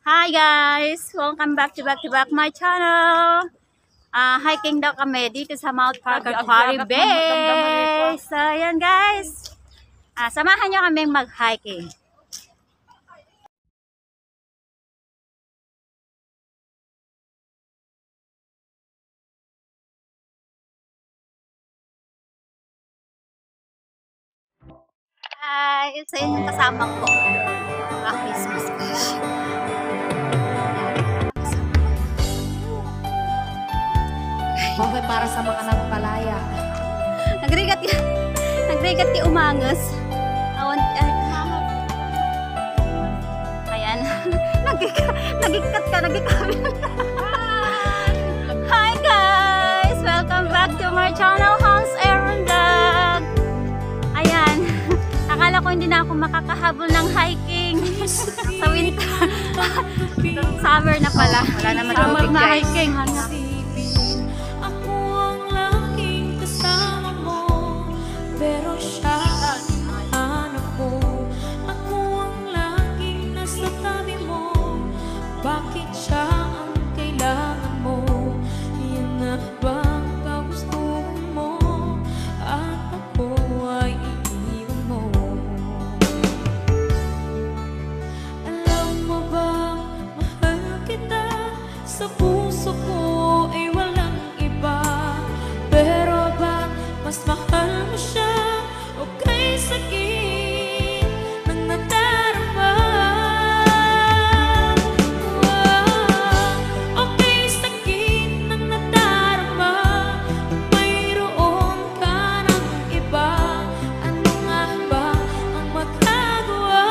Hi guys! Welcome back to my channel. Hiking daw kami dito sa Mount Parker Quarry Bay. So ayan guys. Samahan nyo kaming mag-hiking. Hi! Isa yun yung kasama ko. Christmas wish. Okay, para sa mga nagpalaya. Nagrigat ti umangas. Ayan. Nagikat ka. Hi guys! Welcome back to my channel, Hans Aaron Vlog. Ayan. Akala ko hindi na ako makakahabol ng hiking sa winter. Summer na pala. Wala naman Summer na guys. hiking. Pero siya ang hanap ko. Ako ang laging nasa tabi mo. Bakit siya ang kailangan mo? Yan na bang kagustuhan mo? At ako ay iiwan mo. Alam mo ba, mahal kita. Sa puso ko ay walang iba. Pero ba mas mahal mo siya? O kay sakit ng nadarama? O kay sakit ng nadarama? Mayroon ka ng iba. Ano nga ba ang magagawa?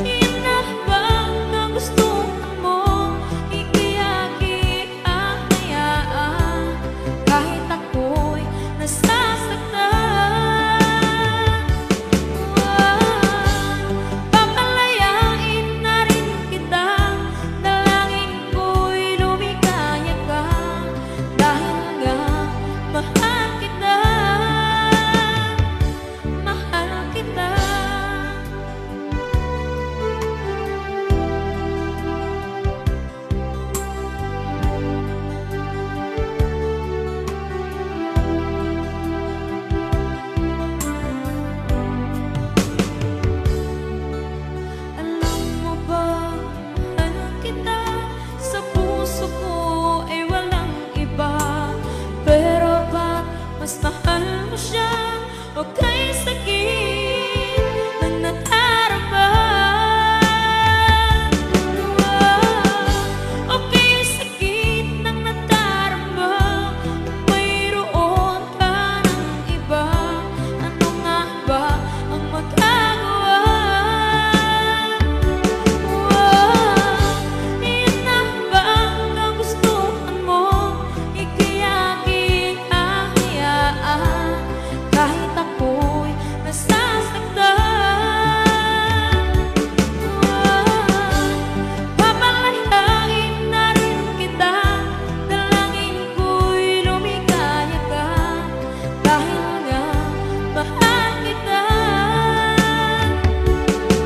Yan na ba ang gustuhan mo? Ikiyagi ang hayaan. Kahit ako'y nasasaktan, papalayain na rin kita. Dalangin ko'y lumikaya ka. Dahil nga mahal kita. Mahal kita. Alam mo ba, mahal kita. Sa puso ko ay walang iba. Pero ba't mas mahal mo siya? O kay sakit ng nadarama? O kay sakit ng nadarama? Mayroon ka ng iba. Ano nga ba ang magagawa? Yan na ba ang kagustuhan mo? Ikiyagi ang hayaan. Kahit ako'y nasasaktan, papalayain na rin kita. Dalangin ko'y lumikaya ka. Dahil nga mahal kita.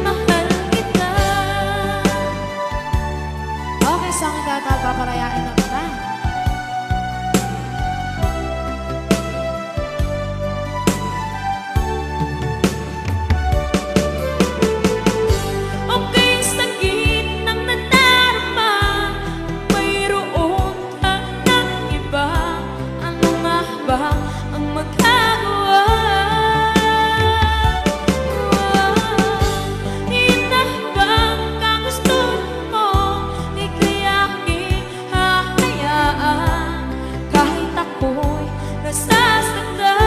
Mahal kita. Okay, so ang papalayain na kita. O kay sakit ng nadarama? Mayroon ka ng iba. Ano nga ba ang magagawa? Yan na ba ang kagustuhan mo? Ikiyagi hahayaan. Kahit ako'y nasasaktan,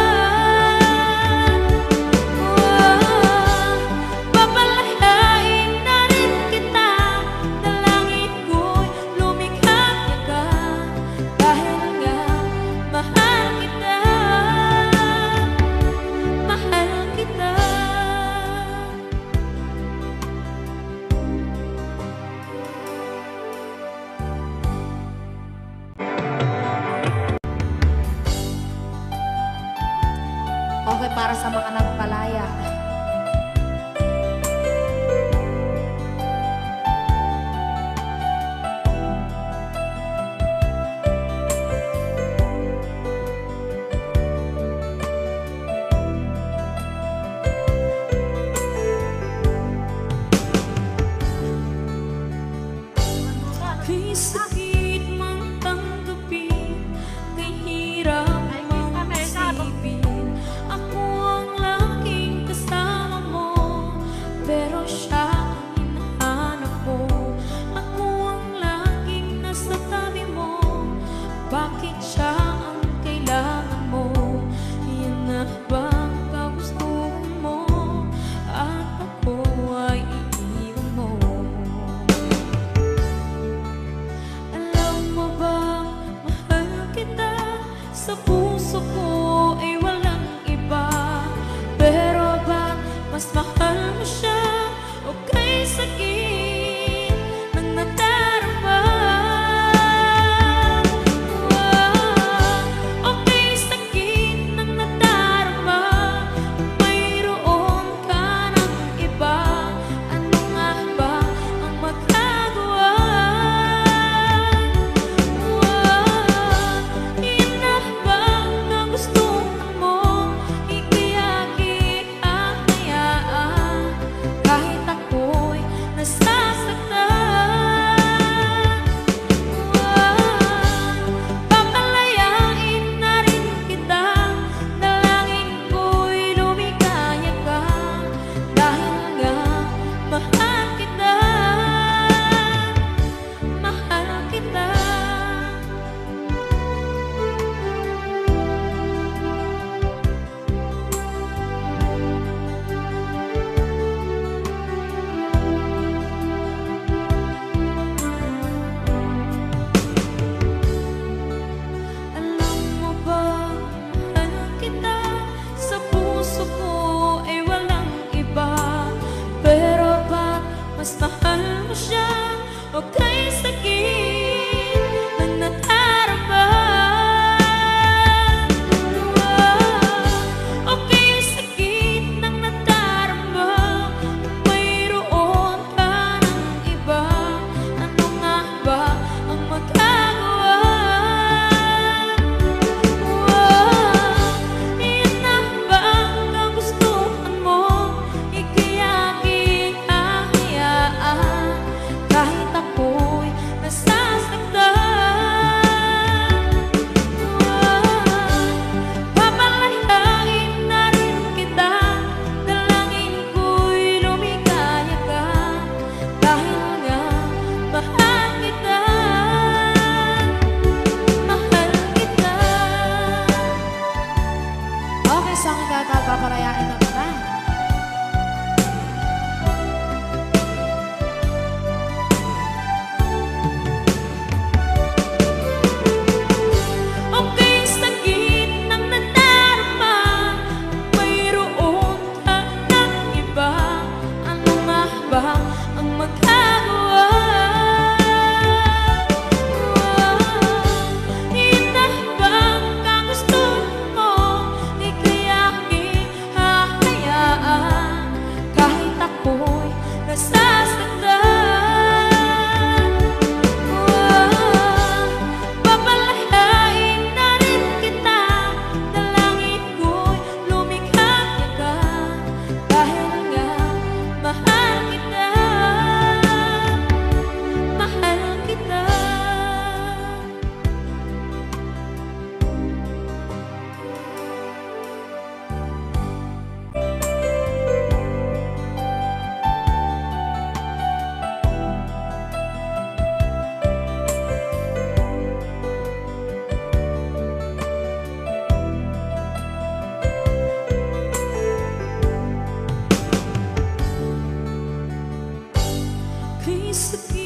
papalayain na rin kita. Dalangin ko'y lumikaya ka. Dahil nga mahal kita. Mahal kita. Okay, para sa mga nagpalaya. o kay sakit ng nadarama. O kay sakit ng nadarama, mayroon ka ng iba. Ano nga ba ang magagawa? Iyan na ba ang kagustuhan mo? Ika'y aking hahayaan kahit ako'y nasasaktan. Papalayain na rin kita, dalangin ko'y lumikaya ka dahil nga mahal kita. Mahal kita. Okay, song ikaw, paparayain na kita. O kay sakit ng nadarama, mayroon ka ng iba. Ano nga ba ang magagawa? Iyan na ba ang kagustuhan mo? Ika'y aking hahayaan kahit ako'y nasasaktan. Papalayain na rin kita, dalangin ko'y lumikaya ka dahil nga mahal kita. Mahal kita. Kay sakit